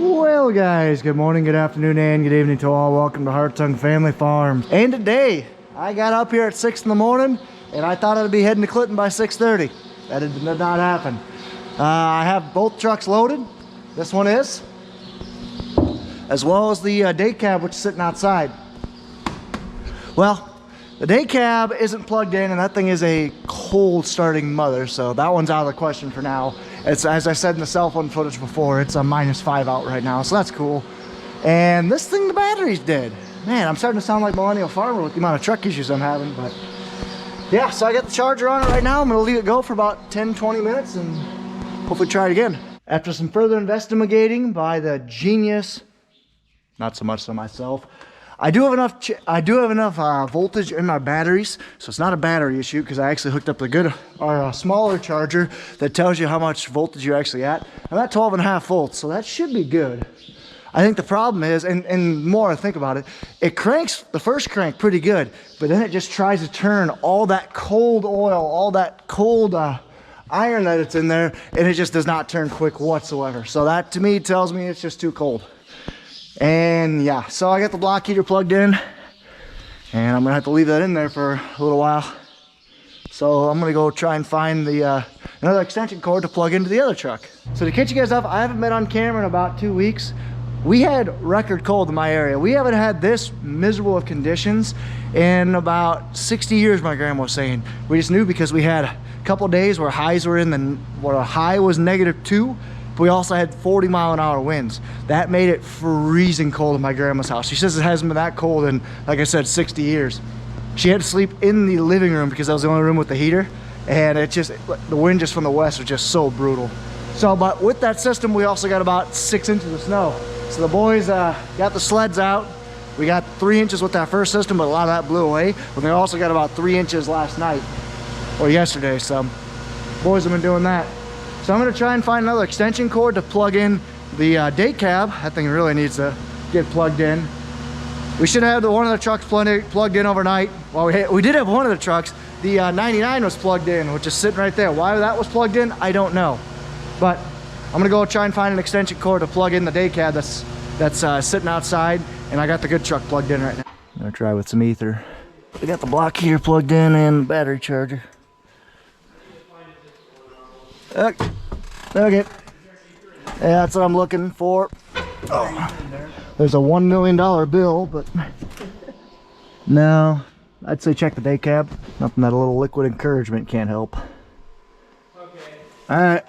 Well guys, good morning, good afternoon, and good evening to all. Welcome to Hartung Family Farm. And today, I got up here at 6 in the morning and I thought I'd be heading to Clinton by 6:30. That did not happen. I have both trucks loaded. This one is, as well as the day cab, which is sitting outside. Well, the day cab isn't plugged in and that thing is a cold starting mother, so that one's out of the question for now. It's, as I said in the cell phone footage before, it's a -5 out right now, so that's cool. And this thing, the battery's dead. Man, I'm starting to sound like Millennial Farmer with the amount of truck issues I'm having, but yeah, so I got the charger on it right now. I'm gonna leave it go for about 10-20 minutes and hopefully try it again. After some further investigating by the genius, not so much so myself, I do have enough voltage in my batteries, so it's not a battery issue because I actually hooked up a good or a smaller charger that tells you how much voltage you're actually at. I'm at 12.5 volts, so that should be good. I think the problem is, and more I think about it, it cranks the first crank pretty good, but then it just tries to turn all that cold oil, all that cold iron that it's in there, and it just does not turn quick whatsoever. So that to me tells me it's just too cold. And yeah, so I got the block heater plugged in and I'm gonna have to leave that in there for a little while. So I'm gonna go try and find the another extension cord to plug into the other truck. So to catch you guys up, I haven't been on camera in about 2 weeks. We had record cold in my area. We haven't had this miserable of conditions in about 60 years, my grandma was saying. We just knew because we had a couple days where highs were in the, where a high was -2. But we also had 40-mile-an-hour winds. That made it freezing cold in my grandma's house. She says it hasn't been that cold in, like I said, 60 years. She had to sleep in the living room because that was the only room with the heater. And it just, the wind just from the west was just so brutal. So, but with that system, we also got about 6 inches of snow. So the boys got the sleds out. We got 3 inches with that first system, but a lot of that blew away. But they also got about 3 inches last night, or yesterday. So boys have been doing that. So I'm gonna try and find another extension cord to plug in the day cab. That thing really needs to get plugged in. We should have one of the trucks plugged in overnight. Well, we did have one of the trucks. The 99 was plugged in, which is sitting right there. Why that was plugged in, I don't know. But I'm gonna go try and find an extension cord to plug in the day cab that's sitting outside, and I got the good truck plugged in right now. I'm gonna try with some ether. We got the block here plugged in and the battery charger. Okay. Yeah, that's what I'm looking for. Oh. There's a $1 million bill, but no, I'd say check the day cab. Nothing that a little liquid encouragement can't help. Okay. All right.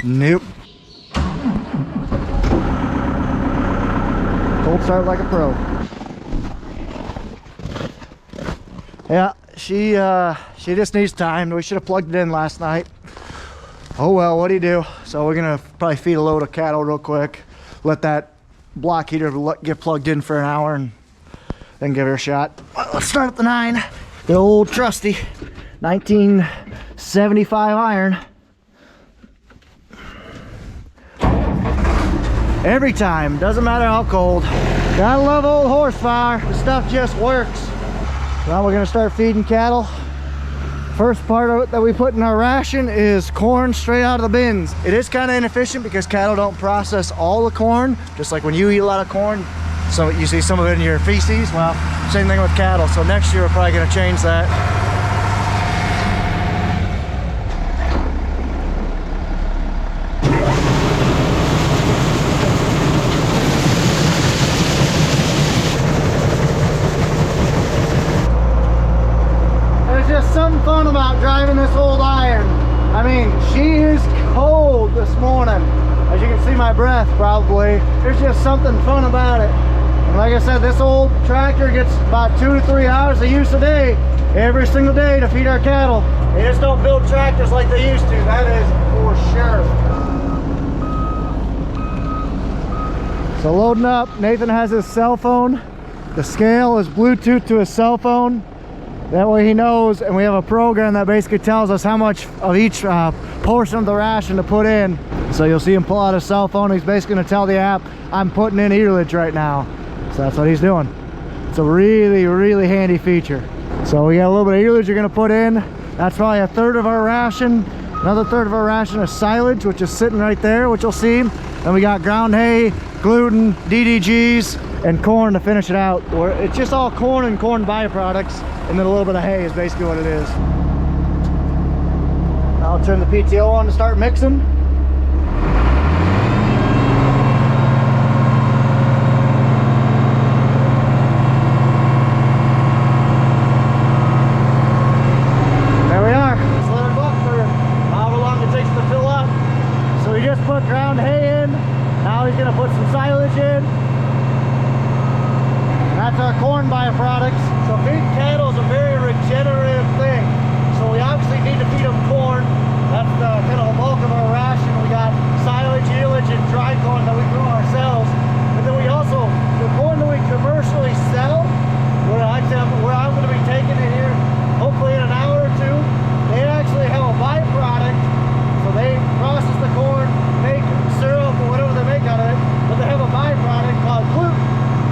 Nope. Cold start like a pro. Yeah, she just needs time. We should have plugged it in last night. Oh well, what do you do? So we're gonna probably feed a load of cattle real quick, let that block heater get plugged in for an hour, and then give her a shot. Well, let's start at the 9. The old trusty 1975 iron. Every time, doesn't matter how cold. Gotta love old horsepower. The stuff just works. Now we're gonna start feeding cattle. First part of it that we put in our ration is corn straight out of the bins. It is kind of inefficient because cattle don't process all the corn, just like when you eat a lot of corn. So you see some of it in your feces. Well, same thing with cattle. So next year we're probably gonna change that. Something fun about driving this old iron. I mean, she is cold this morning. As you can see my breath probably. There's just something fun about it. And like I said, this old tractor gets about 2 to 3 hours of use a day, every single day to feed our cattle. They just don't build tractors like they used to, that is for sure. So loading up, Nathan has his cell phone. The scale is Bluetooth to his cell phone. That way he knows, and we have a program that basically tells us how much of each portion of the ration to put in. So you'll see him pull out his cell phone. He's basically going to tell the app, I'm putting in earlage right now. So that's what he's doing. It's a really, really handy feature. So we got a little bit of ullage you're gonna put in. That's probably a third of our ration. Another third of our ration is silage, which is sitting right there, which you'll see. Then we got ground hay, gluten, DDGs, and corn to finish it out. It's just all corn and corn byproducts, and then a little bit of hay is basically what it is. I'll turn the PTO on to start mixing. There we are. Just let it buck for however long it takes to fill up. So we just put ground hay in. Now he's gonna put some silage in. That's our corn byproducts. So feeding cattle is a very regenerative thing. So we obviously need to feed them corn. That's the kind of the bulk of our ration. We got silage, ullage, and dry corn that we grow ourselves. And then we also, the corn that we commercially sell, where I'm going to be taking it here, hopefully in an hour or two, they actually have a byproduct. So they process the corn, make syrup or whatever they make out of it, but they have a byproduct called gluten.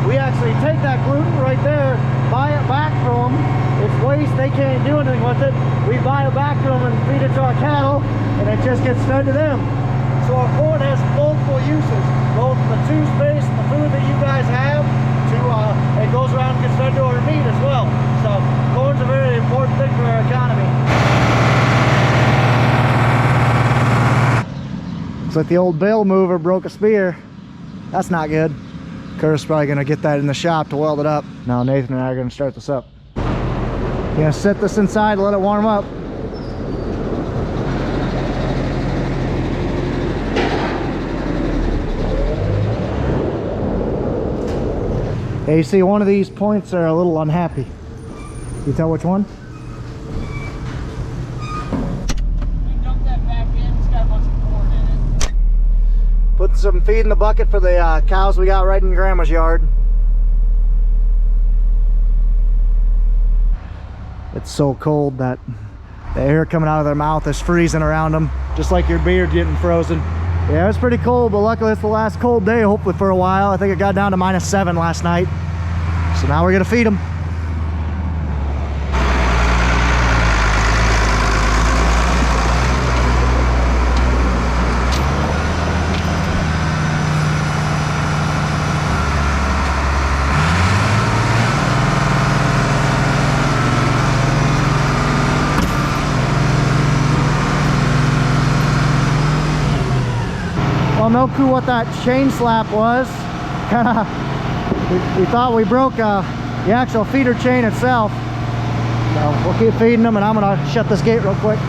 We actually take that gluten right there, buy it back from them. It's waste, they can't do anything with it. We buy it back to them and feed it to our cattle, and it just gets fed to them. So our corn has multiple uses, both the toothpaste and the food that you guys have, it goes around and gets fed to our meat as well. So corn's a very important thing for our economy. Looks like the old bale mover broke a spear. That's not good. Curtis is probably going to get that in the shop to weld it up. Now Nathan and I are going to start this up. Gonna set this inside and let it warm up. Hey, you see one of these points are a little unhappy. You tell which one? You dump that back in, it's got a bunch of corn in it. Put some feed in the bucket for the cows we got right in Grandma's yard. It's so cold that the air coming out of their mouth is freezing around them, just like your beard getting frozen. Yeah, it's pretty cold, but luckily it's the last cold day, hopefully for a while. I think it got down to -7 last night. So now we're gonna feed them. Well, no clue what that chain slap was. Kinda, we thought we broke the actual feeder chain itself. So we'll keep feeding them, and I'm gonna shut this gate real quick.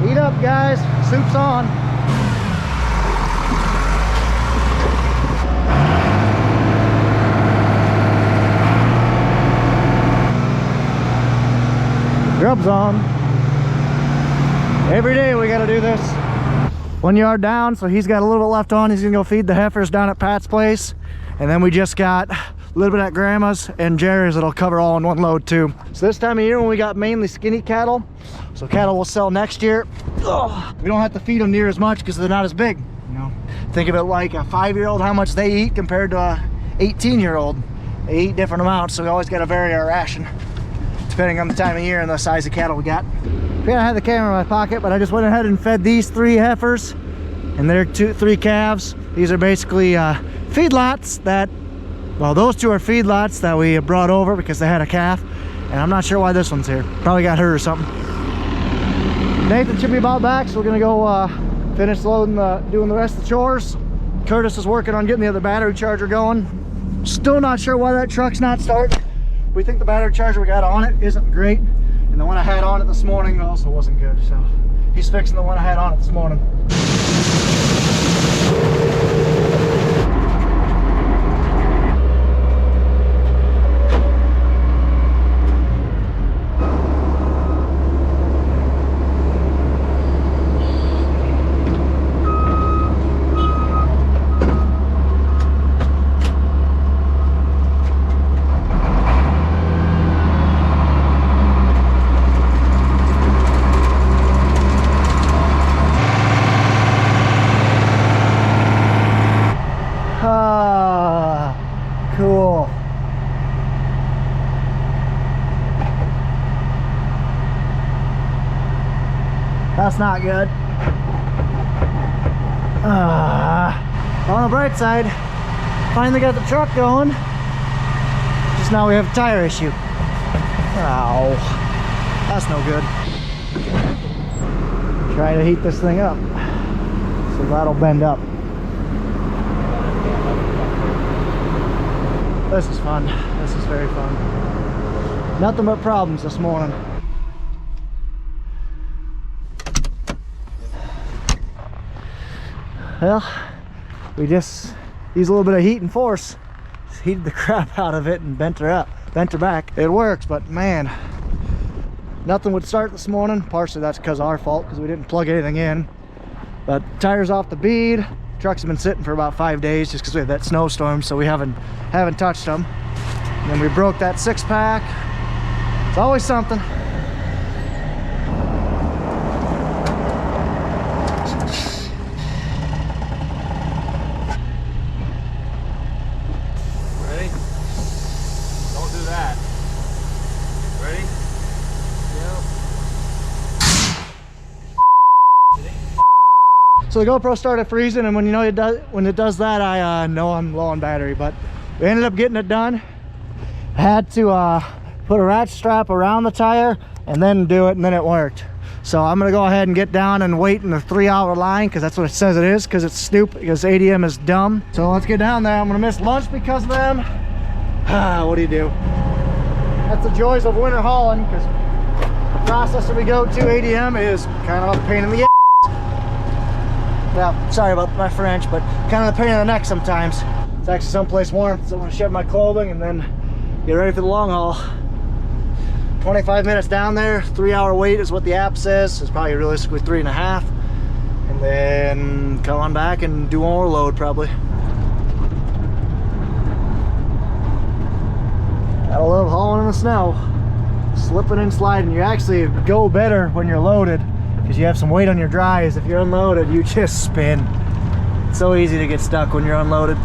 Heat up, guys. Soup's on. Grub's on. Every day we got to do this. 1 yard down, so he's got a little bit left on. He's gonna go feed the heifers down at Pat's place, and then we just got a little bit at Grandma's and Jerry's that'll cover all in one load too. So this time of year when we got mainly skinny cattle, so cattle will sell next year, we don't have to feed them near as much because they're not as big. You know, think of it like a 5-year-old, how much they eat compared to a 18-year-old. They eat different amounts, so we always got to vary our ration depending on the time of year and the size of cattle we got. I had the camera in my pocket, but I just went ahead and fed these 3 heifers and their 3 calves. These are basically feedlots that, well, those 2 are feedlots that we brought over because they had a calf, and I'm not sure why this one's here. Probably got hurt or something. Nathan should be about back, so we're gonna go finish loading, doing the rest of the chores. Curtis is working on getting the other battery charger going. Still not sure why that truck's not starting. We think the battery charger we got on it isn't great. And the one I had on it this morning also wasn't good, so he's fixing the one I had on it this morning. not good. On the bright side, finally got the truck going. Just now we have a tire issue. Ow, that's no good. Try to heat this thing up so that'll bend up. This is fun. This is very fun. Nothing but problems this morning. Well, we just used a little bit of heat and force, just heated the crap out of it and bent her back. It works, but man, nothing would start this morning. Partially that's because of our fault, because we didn't plug anything in. But tires off the bead. Trucks have been sitting for about 5 days just because we had that snowstorm, so we haven't touched them. And then we broke that 6-pack. It's always something. So the GoPro started freezing, and when it does that, I know I'm low on battery. But we ended up getting it done. I had to put a ratchet strap around the tire and then do it, and then it worked. So I'm gonna go ahead and get down and wait in the 3-hour line, because that's what it says it is, because it's stupid, because ADM is dumb. So let's get down there. I'm gonna miss lunch because of them. What do you do? That's the joys of winter hauling, because the processor we go to, ADM, is kind of a pain in the ass. Well, sorry about my French, but kind of the pain in the neck sometimes. It's actually someplace warm, so I'm gonna shed my clothing and then get ready for the long haul. 25 minutes down there, 3-hour wait is what the app says. It's probably realistically 3.5. And then come on back and do more load probably. Gotta love hauling in the snow. Slipping and sliding. You actually go better when you're loaded, because you have some weight on your dries. If you're unloaded, you just spin. It's so easy to get stuck when you're unloaded.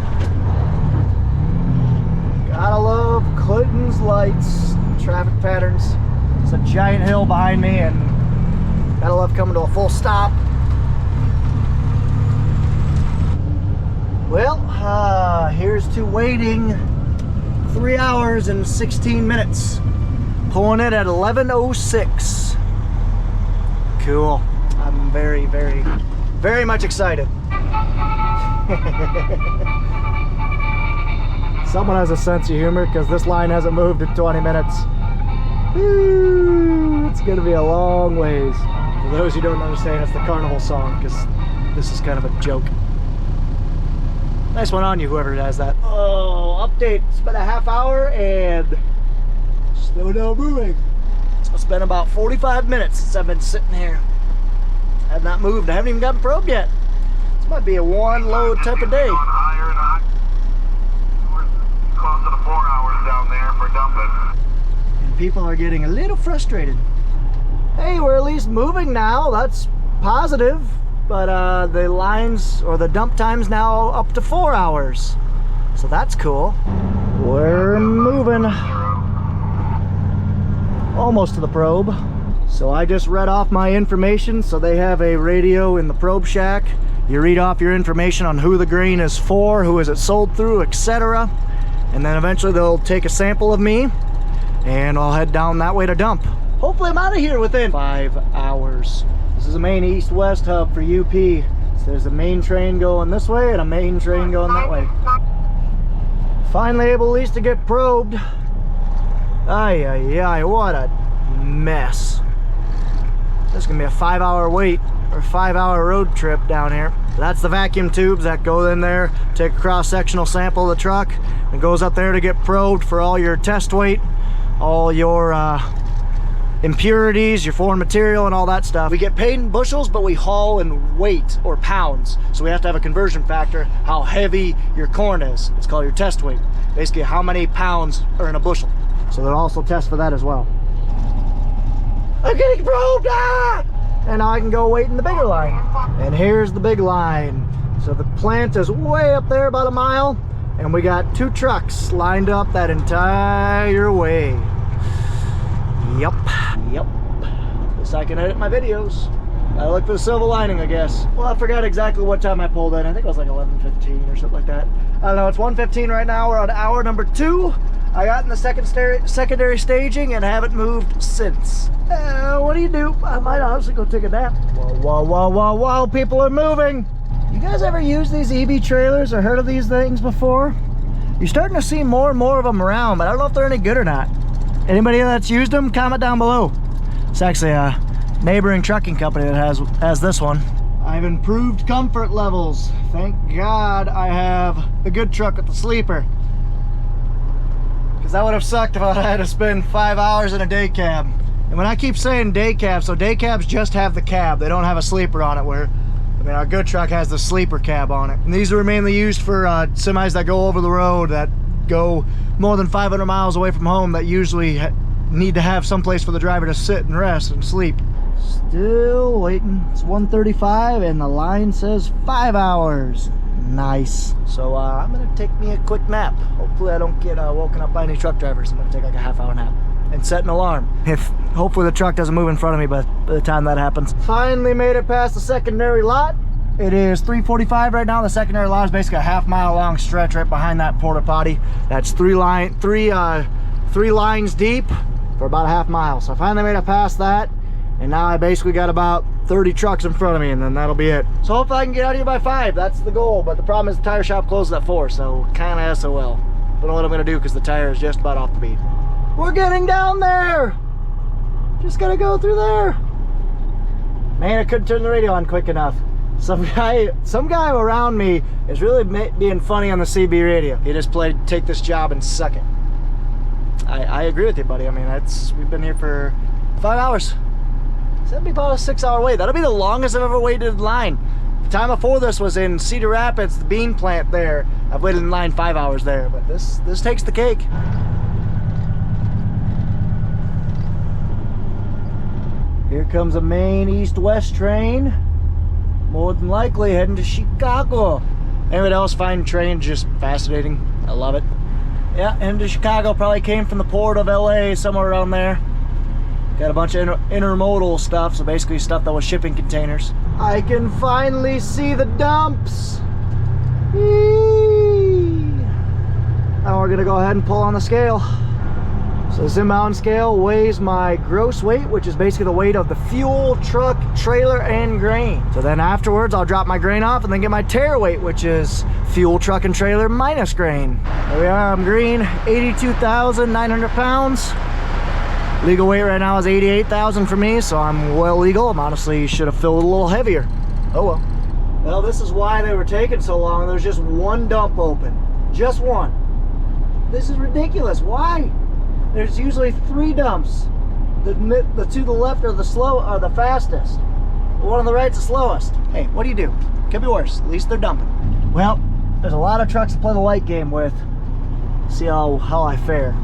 Gotta love Clinton's lights, traffic patterns. It's a giant hill behind me, and gotta love coming to a full stop. Well, here's to waiting 3 hours and 16 minutes. Pulling it at 11:06. Cool. I'm very, very, very much excited. Someone has a sense of humor, because this line hasn't moved in 20 minutes. Woo, it's gonna be a long ways. For those who don't understand, it's the carnival song, because this is kind of a joke. Nice one on you, whoever has that. Oh, update. It's been a half hour and still no moving. It's been about 45 minutes since I've been sitting here. I have not moved. I haven't even gotten probed yet. This might be a one load type of day. We're close to the 4 hours down there for dumping. And people are getting a little frustrated. Hey, we're at least moving now. That's positive. But the lines, or the dump time's now up to 4 hours. So that's cool. We're moving. Almost to the probe. So I just read off my information. So they have a radio in the probe shack. You read off your information on who the grain is for, who is it sold through, etc. And then eventually they'll take a sample of me and I'll head down that way to dump. Hopefully I'm out of here within 5 hours. This is a main east-west hub for UP. So there's a main train going this way and a main train going that way. Finally able at least to get probed. Ay, ay, ay, what a mess. This is gonna be a 5-hour wait, or 5-hour road trip down here. That's the vacuum tubes that go in there, take a cross-sectional sample of the truck, and goes up there to get probed for all your test weight, all your impurities, your foreign material, and all that stuff. We get paid in bushels, but we haul in weight, or pounds. So we have to have a conversion factor, how heavy your corn is. It's called your test weight. Basically, how many pounds are in a bushel. So they'll also test for that as well. I'm getting probed! Ah! And now I can go wait in the bigger line. And here's the big line. So the plant is way up there, about a mile, and we got 2 trucks lined up that entire way. Yep. At least I can edit my videos. I look for the silver lining, I guess. Well, I forgot exactly what time I pulled in. I think it was like 11:15 or something like that. I don't know, it's 1:15 right now. We're on hour number 2. I got in the secondary staging and haven't moved since. What do you do? I might honestly go take a nap. Whoa, whoa, whoa, whoa, whoa, people are moving. You guys ever use these EB trailers or heard of these things before? You're starting to see more and more of them around, but I don't know if they're any good or not. Anybody that's used them, comment down below. It's actually a neighboring trucking company that has this one. I've improved comfort levels. Thank God I have the good truck with the sleeper. Because that would have sucked if I had to spend 5 hours in a day cab. And when I keep saying day cab, so day cabs just have the cab. They don't have a sleeper on it, where, I mean, our good truck has the sleeper cab on it. And these are mainly used for semis that go over the road, that go more than 500 miles away from home, that usually need to have some place for the driver to sit and rest and sleep. Still waiting. It's 1:35 and the line says 5 hours. Nice. So I'm gonna take me a quick nap. Hopefully I don't get woken up by any truck drivers. I'm gonna take like a half-hour nap and set an alarm. Hopefully the truck doesn't move in front of me by the time that happens. Finally made it past the secondary lot. It is 3:45 right now. The secondary lot is basically a half-mile long stretch right behind that porta potty. That's three lines deep for about a half mile. So I finally made it past that, and now I basically got about 30 trucks in front of me, and then that'll be it. So hopefully I can get out of here by 5. That's the goal, but the problem is the tire shop closes at 4, so kind of SOL. Don't know what I'm gonna do because the tire is just about off the bead. We're getting down there. Just gotta go through there. Man, I couldn't turn the radio on quick enough. Some guy around me is really being funny on the CB radio. He just played "Take This Job and Suck It." I agree with you, buddy. I mean, we've been here for 5 hours. So that'd be about a 6-hour wait. That'll be the longest I've ever waited in line. The time before this was in Cedar Rapids, the bean plant there. I've waited in line 5 hours there, but this takes the cake. Here comes a Maine east-west train. More than likely heading to Chicago. Anybody else find trains just fascinating? I love it. Yeah, heading to Chicago. Probably came from the port of LA, somewhere around there. Got a bunch of intermodal stuff, so basically stuff that was shipping containers. I can finally see the dumps. Eee. Now we're gonna go ahead and pull on the scale. So this inbound scale weighs my gross weight, which is basically the weight of the fuel, truck, trailer, and grain. So then afterwards, I'll drop my grain off and then get my tare weight, which is fuel, truck, and trailer minus grain. There we are, I'm green, 82,900 pounds. Legal weight right now is 88,000 for me, so I'm well legal. I'm honestly should have filled a little heavier. Oh well. Well, this is why they were taking so long. There's just one dump open. Just one. This is ridiculous. Why? There's usually 3 dumps. The two to the left are the fastest. The one on the right's the slowest. Hey, what do you do? Could be worse. At least they're dumping. Well, there's a lot of trucks to play the light game with. See how I fare.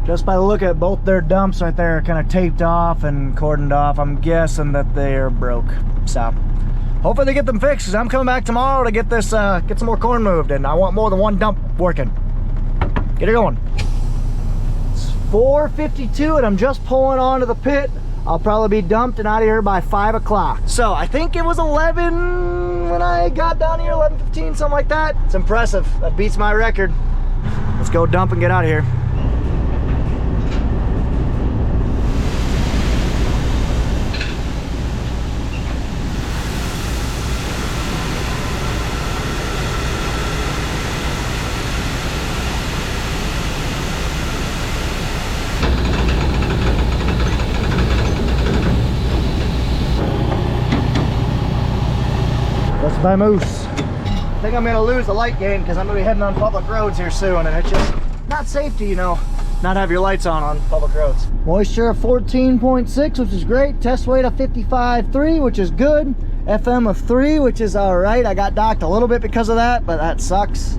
Just by the look at both their dumps right there, kind of taped off and cordoned off, I'm guessing that they're broke. So hopefully they get them fixed, because I'm coming back tomorrow to get this, get some more corn moved, and I want more than one dump working. Get it going. 4:52 and I'm just pulling onto the pit. I'll probably be dumped and out of here by 5 o'clock. So I think it was 11 when I got down here, 11:15, something like that. It's impressive. That beats my record. Let's go dump and get out of here. That's my moose. I think I'm gonna lose the light game because I'm gonna be heading on public roads here soon, and it's just not safe to, you know, not have your lights on public roads. Moisture of 14.6, which is great. Test weight of 55.3, which is good. FM of 3, which is all right. I got docked a little bit because of that, but that sucks.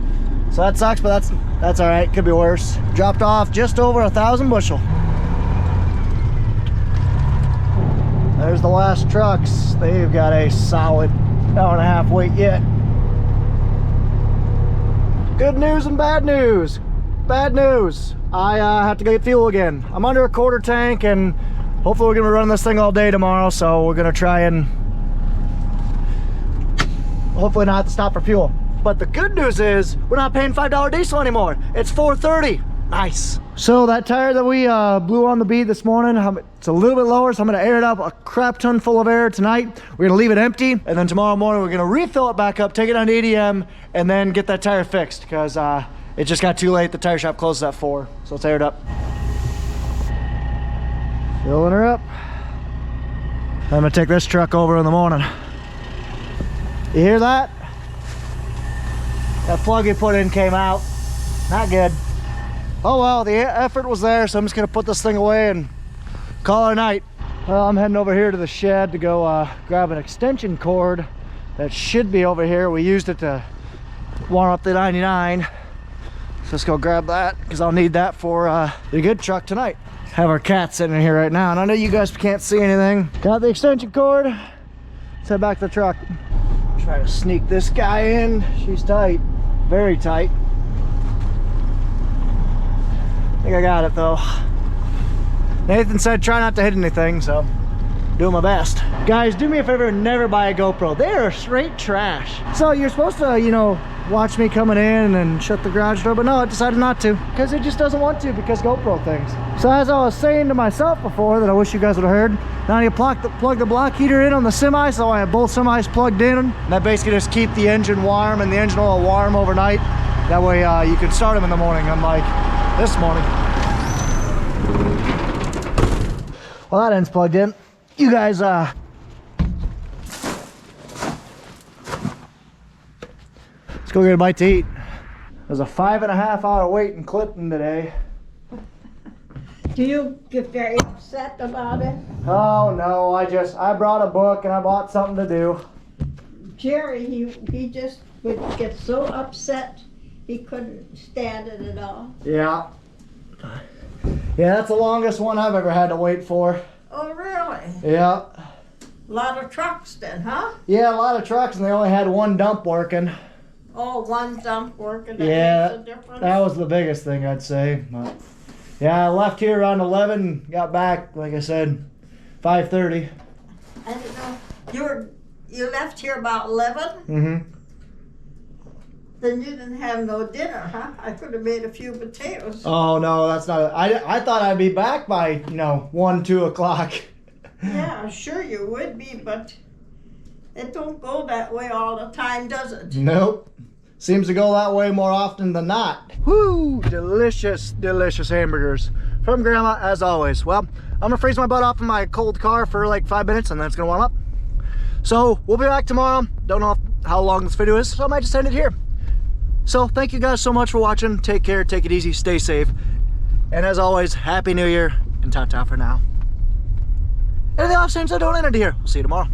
So that sucks, but that's all right. Could be worse. Dropped off just over 1,000 bushel. There's the last trucks. They've got a solid hour and a half wait yet. Good news and bad news. Bad news, I have to go get fuel again. I'm under a quarter tank, and hopefully we're gonna run this thing all day tomorrow, so we're gonna try and hopefully not have to stop for fuel. But the good news is we're not paying $5 diesel anymore. It's $4.30. Nice. So that tire that we blew on the bead this morning, it's a little bit lower, so I'm gonna air it up a crap ton full of air tonight. We're gonna leave it empty, and then tomorrow morning we're gonna refill it back up, take it on to ADM, and then get that tire fixed, because it just got too late. The tire shop closes at 4, so let's air it up. Filling her up. I'm gonna take this truck over in the morning. You hear that? That plug you put in came out. Not good. Oh well, the effort was there, so I'm just gonna put this thing away and call it a night. Well, I'm heading over here to the shed to go grab an extension cord that should be over here. We used it to warm up the 99. So let's go grab that, because I'll need that for the good truck tonight. Have our cat sitting in here right now, and I know you guys can't see anything. Got the extension cord. Let's head back to the truck. Try to sneak this guy in. She's tight, very tight. I think I got it though. Nathan said try not to hit anything, so doing my best. Guys, do me a favor and never buy a GoPro. They are straight trash. So you're supposed to, you know, watch me coming in and shut the garage door, but no, I decided not to, because it just doesn't want to, because GoPro things. So as I was saying to myself before, that I wish you guys would have heard, now you plug the block heater in on the semi, so I have both semis plugged in, and that basically just keep the engine warm and the engine oil warm overnight. That way you can start them in the morning, unlike this morning. Well, that end's plugged in. You guys, let's go get a bite to eat. It was a 5.5 hour wait in Clinton today. Do you get very upset about it? Oh no, I brought a book and I bought something to do. Jerry, he just would get so upset he couldn't stand it at all. Yeah. Yeah, that's the longest one I've ever had to wait for. Oh, really? Yeah. A lot of trucks then, huh? Yeah, a lot of trucks, and they only had one dump working. Oh, one dump working, that Yeah, makes a difference? that was the biggest thing, I'd say. But yeah, I left here around 11, got back, like I said, 5:30. I don't know. You left here about 11? Mm-hmm. Then you didn't have no dinner, huh? I could have made a few potatoes. Oh no, that's not. I thought I'd be back by 1, 2 o'clock. Yeah, sure you would be, but it don't go that way all the time, does it? Nope. Seems to go that way more often than not. Woo! Delicious, delicious hamburgers from Grandma, as always. Well, I'm gonna freeze my butt off in my cold car for like 5 minutes, and then it's gonna warm up. So we'll be back tomorrow. Don't know how long this video is, so I might just end it here. So thank you guys so much for watching. Take care, take it easy, stay safe. And as always, Happy New Year and ta-ta for now. Anything else, since I don't end it here. We'll see you tomorrow.